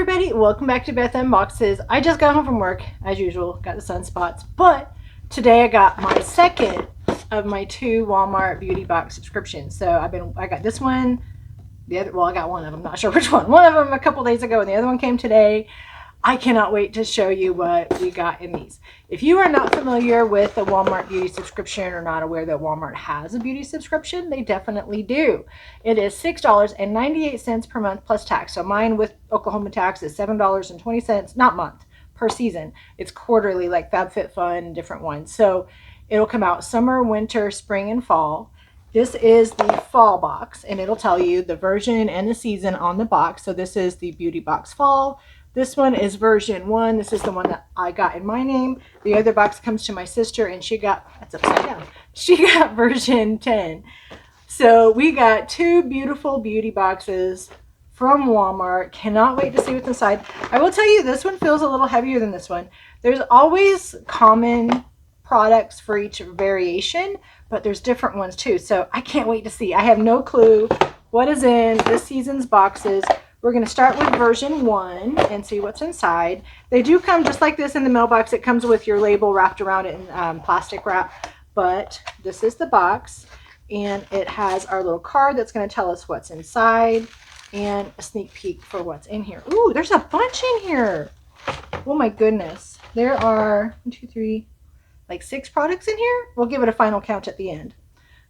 everybody, welcome back to Beth Unboxes. I just got home from work, as usual, got the sunspots, but today I got my second of my 2 Walmart beauty box subscriptions. So I got this one, I got one of them, not sure which one. One of them a couple days ago and the other one came today. I cannot wait to show you what we got in these. If you are not familiar with the Walmart beauty subscription or not aware that Walmart has a beauty subscription, they definitely do. It is $6.98 per month plus tax. So mine with Oklahoma tax is $7.20, not month, per season. It's quarterly like FabFitFun, different ones. So it'll come out summer, winter, spring, and fall. This is the fall box and it'll tell you the version and the season on the box. So this is the beauty box fall. This one is version 1. This is the one that I got in my name. The other box comes to my sister and she got, that's upside down. She got version 10. So we got 2 beautiful beauty boxes from Walmart. Cannot wait to see what's inside. I will tell you, this one feels a little heavier than this one. There's always common products for each variation, but there's different ones too. So I can't wait to see. I have no clue what is in this season's boxes. We're going to start with version 1 and see what's inside. They do come just like this in the mailbox. It comes with your label wrapped around it in plastic wrap. But this is the box. And it has our little card that's going to tell us what's inside. And a sneak peek for what's in here. Ooh, there's a bunch in here. Oh my goodness. There are 1, 2, 3, like 6 products in here. We'll give it a final count at the end.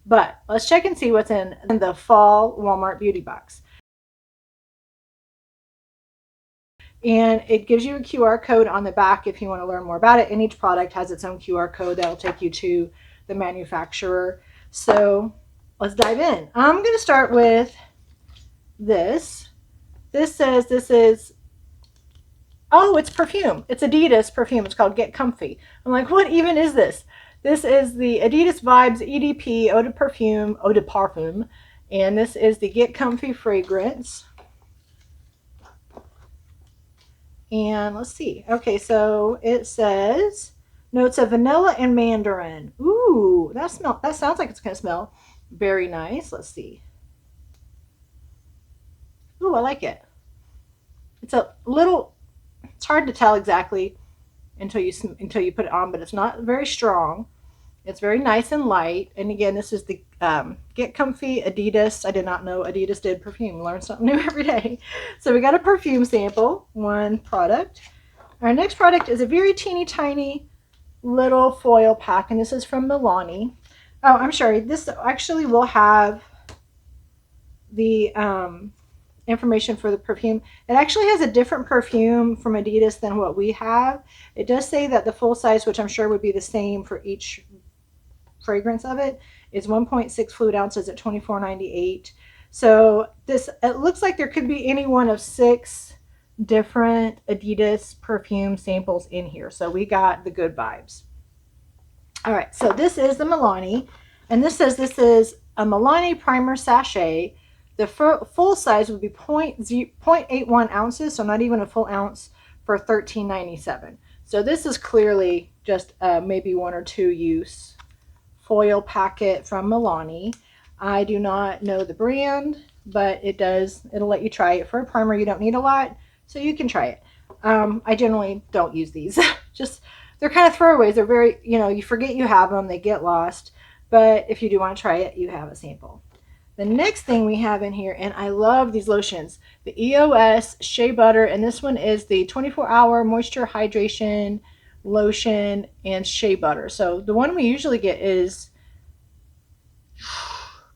But let's check and see what's in the fall Walmart beauty box. And it gives you a QR code on the back if you want to learn more about it. And each product has its own QR code that will take you to the manufacturer. So let's dive in. I'm going to start with this. This says this is, oh, it's perfume. It's Adidas perfume. It's called Get Comfy. I'm like, what even is this? This is the Adidas Vibes EDP Eau de Parfum. And this is the Get Comfy fragrance. And let's see. Okay, so it says notes of vanilla and mandarin. Ooh, that sounds like it's going to smell very nice. Let's see. Ooh, I like it. It's a little, it's hard to tell exactly until you put it on, but it's not very strong. It's very nice and light. And again, this is the Get Comfy Adidas. I did not know Adidas did perfume. Learn something new every day. So we got a perfume sample, 1 product. Our next product is a very teeny tiny little foil pack, and this is from Milani. Oh, I'm sorry. This actually will have the information for the perfume. It actually has a different perfume from Adidas than what we have. It does say that the full size, which I'm sure would be the same for each fragrance of it, is 1.6 fluid ounces at $24.98. So it looks like there could be any one of 6 different Adidas perfume samples in here. So we got the good vibes. All right, so this is the Milani, and this says this is a Milani primer sachet. The full size would be 0.81 ounces, so not even a full ounce, for $13.97. So this is clearly just maybe 1 or 2 use foil packet from Milani. I do not know the brand, but it'll let you try it. For a primer, you don't need a lot, so you can try it. I generally don't use these. Just, they're kind of throwaways. They're very, you forget you have them, they get lost. But if you do want to try it, you have a sample. The next thing we have in here, and I love these lotions, the EOS Shea Butter, and this one is the 24-hour moisture hydration lotion and shea butter. So the one we usually get is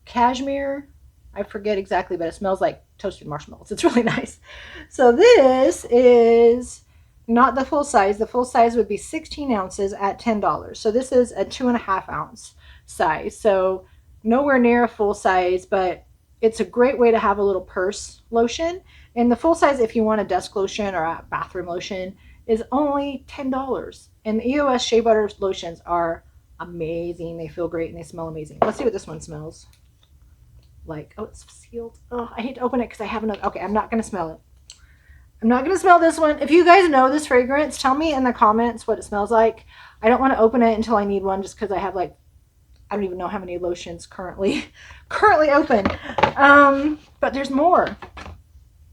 cashmere. I forget exactly, but it smells like toasted marshmallows. It's really nice. So this is not the full size. The full size would be 16 ounces at $10. So this is a 2.5 ounce size. So nowhere near a full size, but it's a great way to have a little purse lotion. And the full size, if you want a desk lotion or a bathroom lotion, is only $10. And the EOS Shea Butter lotions are amazing. They feel great and they smell amazing. Let's see what this one smells like. Oh, it's sealed. Oh, I hate to open it because I have another. Okay, I'm not going to smell it. I'm not going to smell this one. If you guys know this fragrance, tell me in the comments what it smells like. I don't want to open it until I need one, just because I have I don't even know how many lotions currently open. But there's more.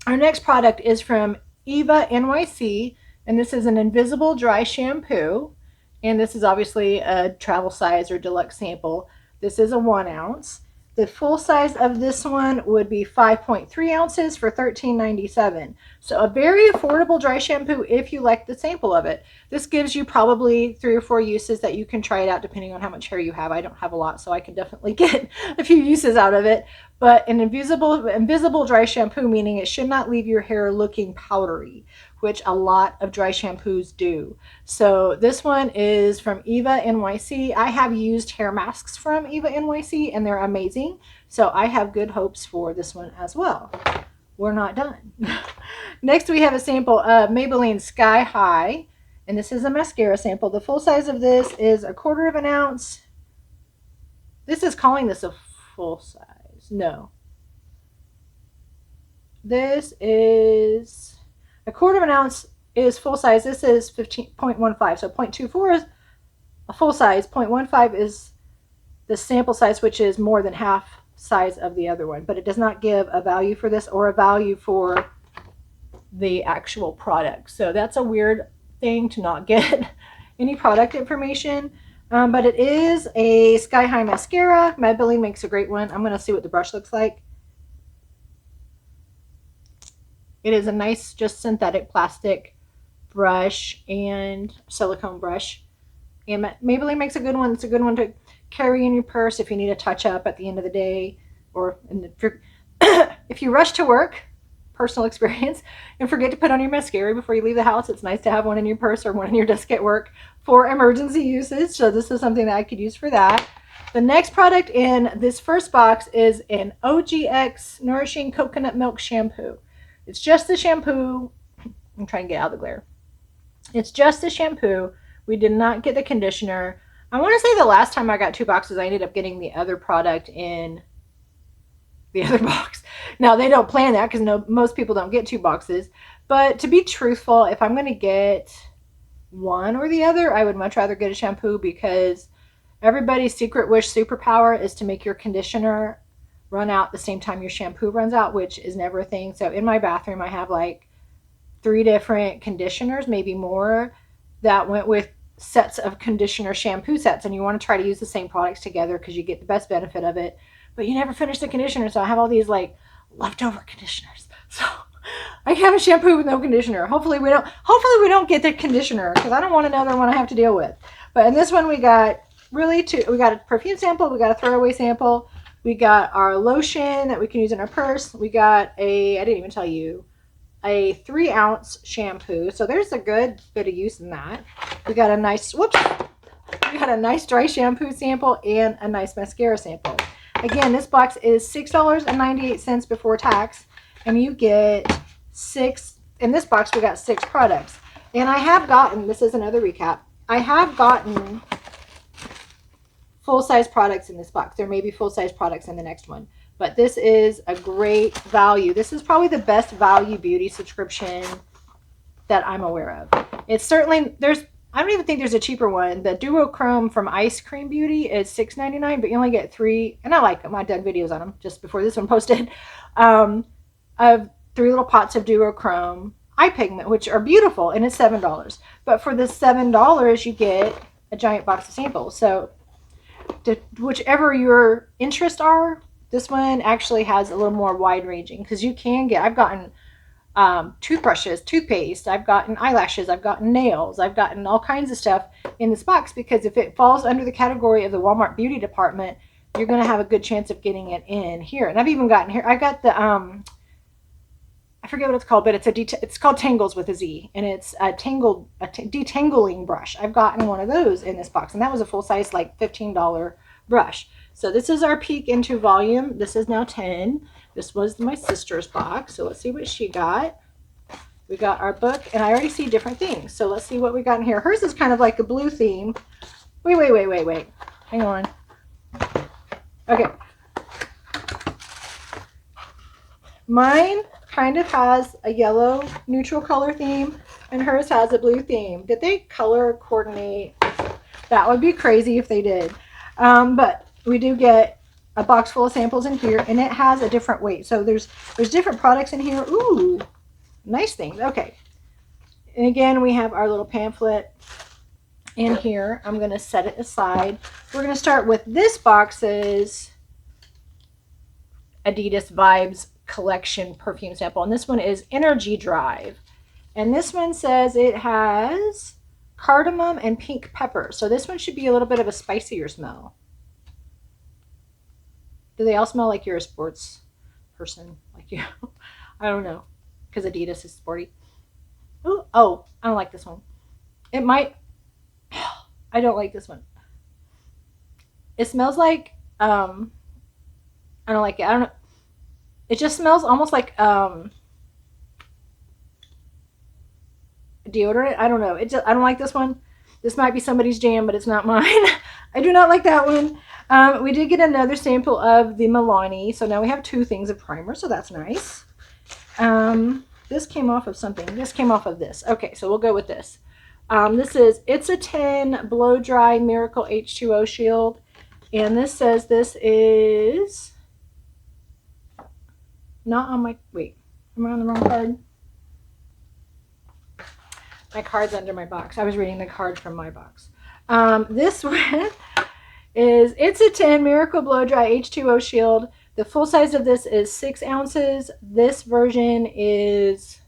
Our next product is from Eva NYC, and this is an invisible dry shampoo. And this is obviously a travel size or deluxe sample. This is a 1 ounce. The full size of this one would be 5.3 ounces for $13.97. So a very affordable dry shampoo if you like the sample of it. This gives you probably 3 or 4 uses that you can try it out depending on how much hair you have. I don't have a lot, so I can definitely get a few uses out of it. But an invisible dry shampoo, meaning it should not leave your hair looking powdery, which a lot of dry shampoos do. So this one is from Eva NYC. I have used hair masks from Eva NYC and they're amazing. So I have good hopes for this one as well. We're not done. Next we have a sample of Maybelline Sky High, and this is a mascara sample. The full size of this is 1/4 ounce. This is calling this a full size. No. This is 1/4 ounce is full size. This is 15.15. So 0.24 is a full size. 0.15 is the sample size, which is more than half size of the other one. But it does not give a value for this or a value for the actual product. So that's a weird thing to not get any product information. But it is a Sky High mascara. Maybelline makes a great one. I'm going to see what the brush looks like. It is a nice, just synthetic plastic brush and silicone brush. And Maybelline makes a good one. It's a good one to carry in your purse if you need a touch up at the end of the day, or if you rush to work, personal experience, and forget to put on your mascara before you leave the house. It's nice to have one in your purse or one in your desk at work for emergency usage. So this is something that I could use for that. The next product in this first box is an OGX Nourishing Coconut Milk Shampoo. It's just the shampoo. I'm trying to get out of the glare. It's just the shampoo. We did not get the conditioner. I want to say the last time I got 2 boxes, I ended up getting the other product in the other box. Now, they don't plan that because most people don't get 2 boxes. But to be truthful, if I'm going to get one or the other, I would much rather get a shampoo, because everybody's secret wish superpower is to make your conditioner run out the same time your shampoo runs out, which is never a thing. So in my bathroom, I have like 3 different conditioners, maybe more, that went with sets of conditioner shampoo sets. And you want to try to use the same products together because you get the best benefit of it. But you never finish the conditioner, so I have all these like leftover conditioners. So I have a shampoo with no conditioner. Hopefully we don't get the conditioner, because I don't want another one I have to deal with. But in this one we got we got a perfume sample, we got a throwaway sample, we got our lotion that we can use in our purse, we got I didn't even tell you, a 3 ounce shampoo. So there's a good bit of use in that. We got a nice dry shampoo sample and a nice mascara sample. Again, this box is $6.98 before tax, and you get 6. In this box, we got 6 products. And I have gotten, this is another recap, I have gotten full-size products in this box. There may be full-size products in the next one, but this is a great value. This is probably the best value beauty subscription that I'm aware of. It's certainly, I don't even think there's a cheaper one. The Duochrome from Ice Cream Beauty is $6.99, but you only get 3, and I like them. I've done videos on them just before this one posted, of 3 little pots of Duochrome eye pigment, which are beautiful, and it's $7. But for the $7, you get a giant box of samples. So whichever your interests are, this one actually has a little more wide ranging, because you can get, I've gotten toothbrushes, toothpaste, I've gotten eyelashes, I've gotten nails, I've gotten all kinds of stuff in this box, because if it falls under the category of the Walmart beauty department, you're going to have a good chance of getting it in here. And I've even gotten here, I got the I forget what it's called, but it's called Tangles with a Z, and it's a detangling brush. I've gotten one of those in this box, and that was a full size, like $15 brush. So this is our peek into volume. This is now 10. This was my sister's box, so let's see what she got. We got our book, and I already see different things. So let's see what we got in here. Hers is kind of like a blue theme. Wait. Hang on. Okay. Mine kind of has a yellow neutral color theme, and hers has a blue theme. Did they color coordinate? That would be crazy if they did. But we do get a box full of samples in here, and it has a different weight. So there's different products in here. Ooh, nice things. Okay. And again, we have our little pamphlet in here. I'm going to set it aside. We're going to start with this box's Adidas Vibes Collection perfume sample. And this one is Energy Drive. And this one says it has cardamom and pink pepper. So this one should be a little bit of a spicier smell. Do they all smell like you're a sports person? Like you? I don't know. Because Adidas is sporty. Ooh, oh, I don't like this one. It might. I don't like this one. It smells like I don't like it. I don't know. It just smells almost like deodorant. I don't know. I don't like this one. This might be somebody's jam, but it's not mine. I do not like that one. We did get another sample of the Milani, so now we have 2 things of primer, so that's nice. This came off of something. This came off of this. Okay, so we'll go with this. This is It's a 10 Blow Dry Miracle H2O Shield. And this says this is not on my, wait, am I on the wrong card? My card's under my box. I was reading the card from my box. This one is It's a 10 Miracle Blow Dry H2O Shield. The full size of this is 6 ounces. This version is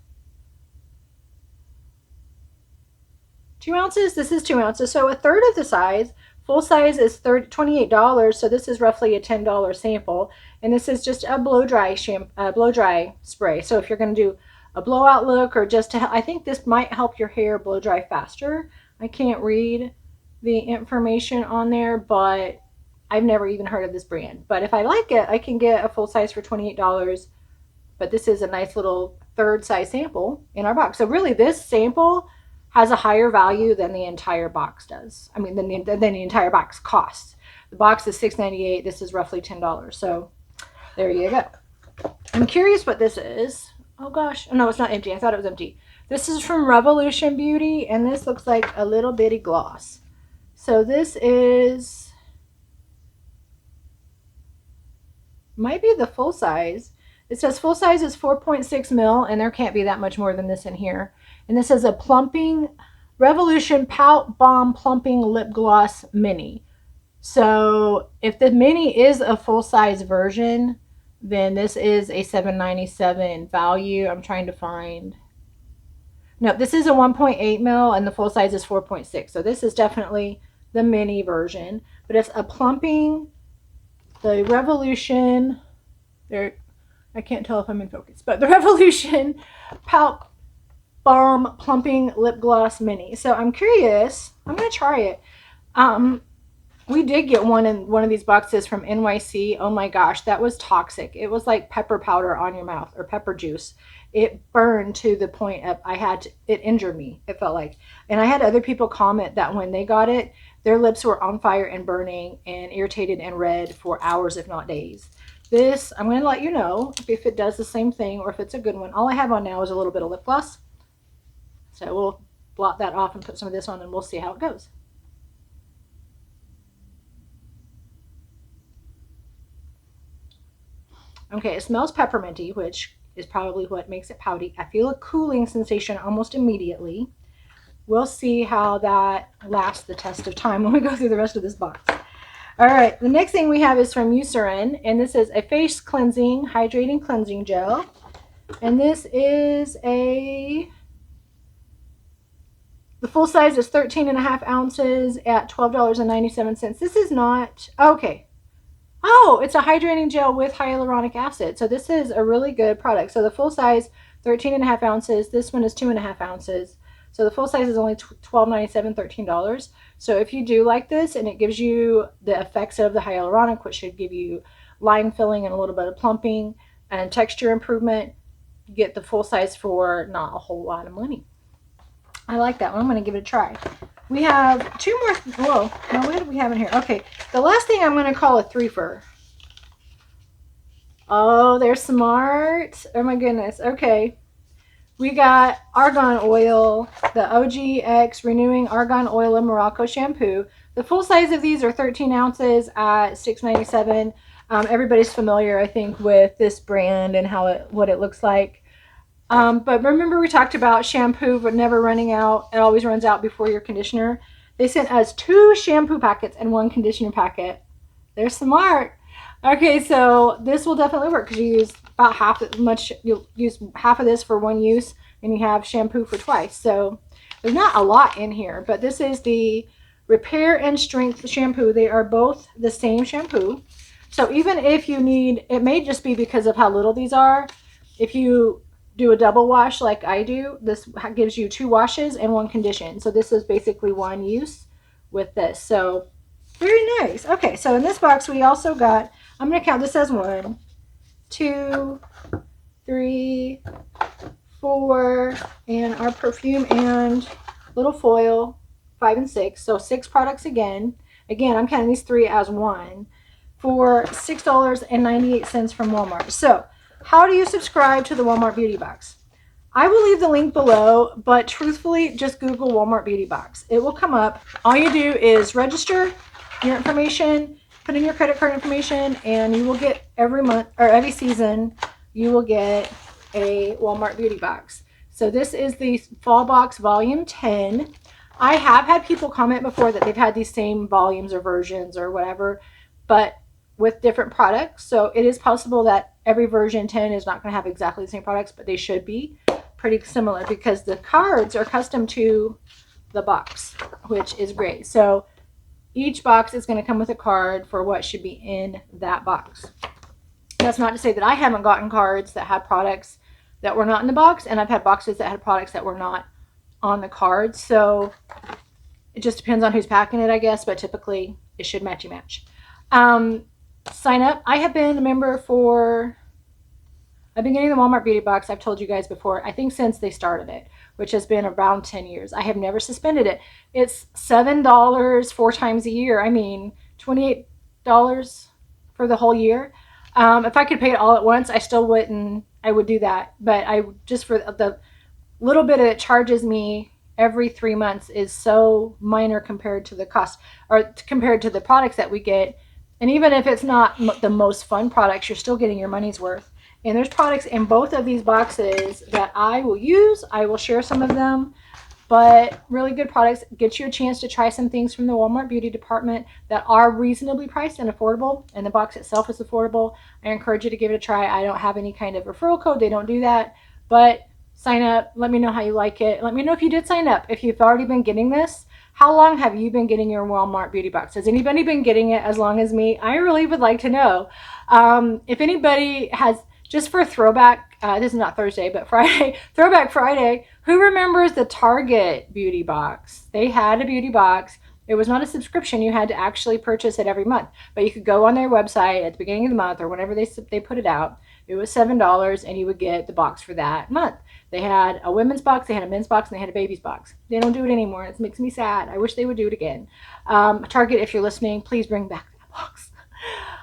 2 ounces. This is 2 ounces. So a third of the size. Full size is $28. So this is roughly a $10 sample. And this is just a blow dry spray. So if you're going to do a blowout look or just to, I think this might help your hair blow dry faster. I can't read the information on there, but I've never even heard of this brand. But if I like it, I can get a full size for $28. But this is a nice little third size sample in our box. So really this sample has a higher value than the entire box does. I mean, than the entire box costs. The box is $6.98. This is roughly $10. So there you go. I'm curious what this is. Oh gosh. Oh, no, it's not empty. I thought it was empty. This is from Revolution Beauty, and this looks like a little bitty gloss. So this is, might be the full size. It says full size is 4.6 mil, and there can't be that much more than this in here. And this is a plumping Revolution Pout Bomb Plumping Lip Gloss Mini. So if the mini is a full size version, then this is a $7.97 value. I'm trying to find. No, this is a 1.8 mil, and the full size is 4.6. So this is definitely the mini version. But it's a plumping, the Revolution, there. I can't tell if I'm in focus, but the Revolution Pout Bomb Plumping Lip Gloss Mini. So I'm curious. I'm going to try it. We did get one in one of these boxes from NYC. Oh my gosh, that was toxic. It was like pepper powder on your mouth, or pepper juice. It burned to the point of it injured me, it felt like. And I had other people comment that when they got it, their lips were on fire and burning and irritated and red for hours, if not days. This, I'm going to let you know if it does the same thing or if it's a good one. All I have on now is a little bit of lip gloss. So we'll blot that off and put some of this on, and we'll see how it goes. Okay, it smells pepperminty, which is probably what makes it pouty. I feel a cooling sensation almost immediately. We'll see how that lasts the test of time when we go through the rest of this box. All right, the next thing we have is from Eucerin, and this is a face cleansing, hydrating cleansing gel. And this is the full size is 13.5 ounces at $12.97. This is not, okay. Oh, it's a hydrating gel with hyaluronic acid. So this is a really good product. So the full size, 13.5 ounces. This one is 2.5 ounces. So the full size is only $12.97, $13. So if you do like this and it gives you the effects of the hyaluronic, which should give you line filling and a little bit of plumping and texture improvement, get the full size for not a whole lot of money. I like that one. I'm going to give it a try. We have 2 more. Whoa. Now, what do we have in here? Okay. The last thing I'm going to call a threefer. Oh, they're smart. Oh, my goodness. Okay. We got argan oil, the OGX Renewing Argan Oil and Morocco Shampoo. The full size of these are 13 ounces at $6.97. Everybody's familiar, I think, with this brand and what it looks like. But remember we talked about shampoo but never running out. It always runs out before your conditioner. They sent us 2 shampoo packets and 1 conditioner packet. They're smart. Okay, so this will definitely work because you use about half as much. You'll use half of this for 1 use, and you have shampoo for twice. So there's not a lot in here, but this is the Repair and Strength shampoo. They are both the same shampoo. So even if you need, it may just be because of how little these are. If you do a double wash like I do, this gives you 2 washes and 1 condition. So this is basically 1 use with this. So very nice. Okay, so in this box we also got, I'm going to count this as 1, 2, 3, 4, and our perfume and little foil, 5 and 6. So 6 products again. Again, I'm counting these 3 as 1 for $6.98 from Walmart. So how do you subscribe to the Walmart Beauty Box? I will leave the link below, but truthfully, just Google Walmart Beauty Box. It will come up. All you do is register your information, put in your credit card information, and you will get every month or every season, you will get a Walmart Beauty Box. So this is the Fall Box Volume 10. I have had people comment before that they've had these same volumes or versions or whatever, but with different products. So it is possible that every version 10 is not going to have exactly the same products, but they should be pretty similar because the cards are custom to the box, which is great. So each box is going to come with a card for what should be in that box. That's not to say that I haven't gotten cards that had products that were not in the box, and I've had boxes that had products that were not on the cards. So it just depends on who's packing it, I guess, but typically it should matchy match. Sign up. I have been a member for, I've been getting the Walmart Beauty Box, I've told you guys before, I think since they started it, which has been around 10 years. I have never suspended it. It's $7 4 times a year. I mean, $28 for the whole year. If I could pay it all at once, I still wouldn't, I would do that. But I just, for the little bit it charges me every 3 months is so minor compared to the cost, or compared to the products that we get. And even if it's not the most fun products, you're still getting your money's worth. And there's products in both of these boxes that I will use. I will share some of them, but really good products. Get you a chance to try some things from the Walmart Beauty Department that are reasonably priced and affordable, and the box itself is affordable. I encourage you to give it a try. I don't have any kind of referral code. They don't do that, but sign up. Let me know how you like it. Let me know if you did sign up. If you've already been getting this, how long have you been getting your Walmart Beauty Box? Has anybody been getting it as long as me? I really would like to know. If anybody has, just for throwback, this is not Thursday, but Friday, Throwback Friday, who remembers the Target Beauty Box? They had a beauty box. It was not a subscription. You had to actually purchase it every month, but you could go on their website at the beginning of the month or whenever they put it out. It was $7 and you would get the box for that month. They had a women's box, they had a men's box, and they had a baby's box. They don't do it anymore. It makes me sad. I wish they would do it again. Target, if you're listening, please bring back that box.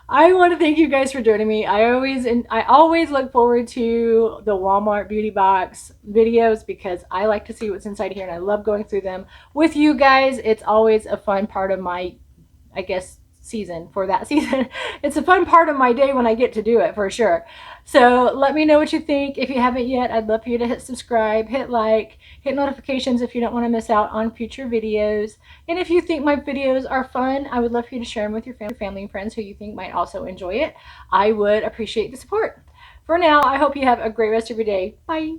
I want to thank you guys for joining me. I always look forward to the Walmart Beauty Box videos because I like to see what's inside here, and I love going through them with you guys. It's always a fun part of my, I guess, season for that season. It's a fun part of my day when I get to do it, for sure. So let me know what you think. If you haven't yet, I'd love for you to hit subscribe, hit like, hit notifications if you don't want to miss out on future videos. And if you think my videos are fun, I would love for you to share them with your family and friends who you think might also enjoy it. I would appreciate the support. For now, I hope you have a great rest of your day. Bye.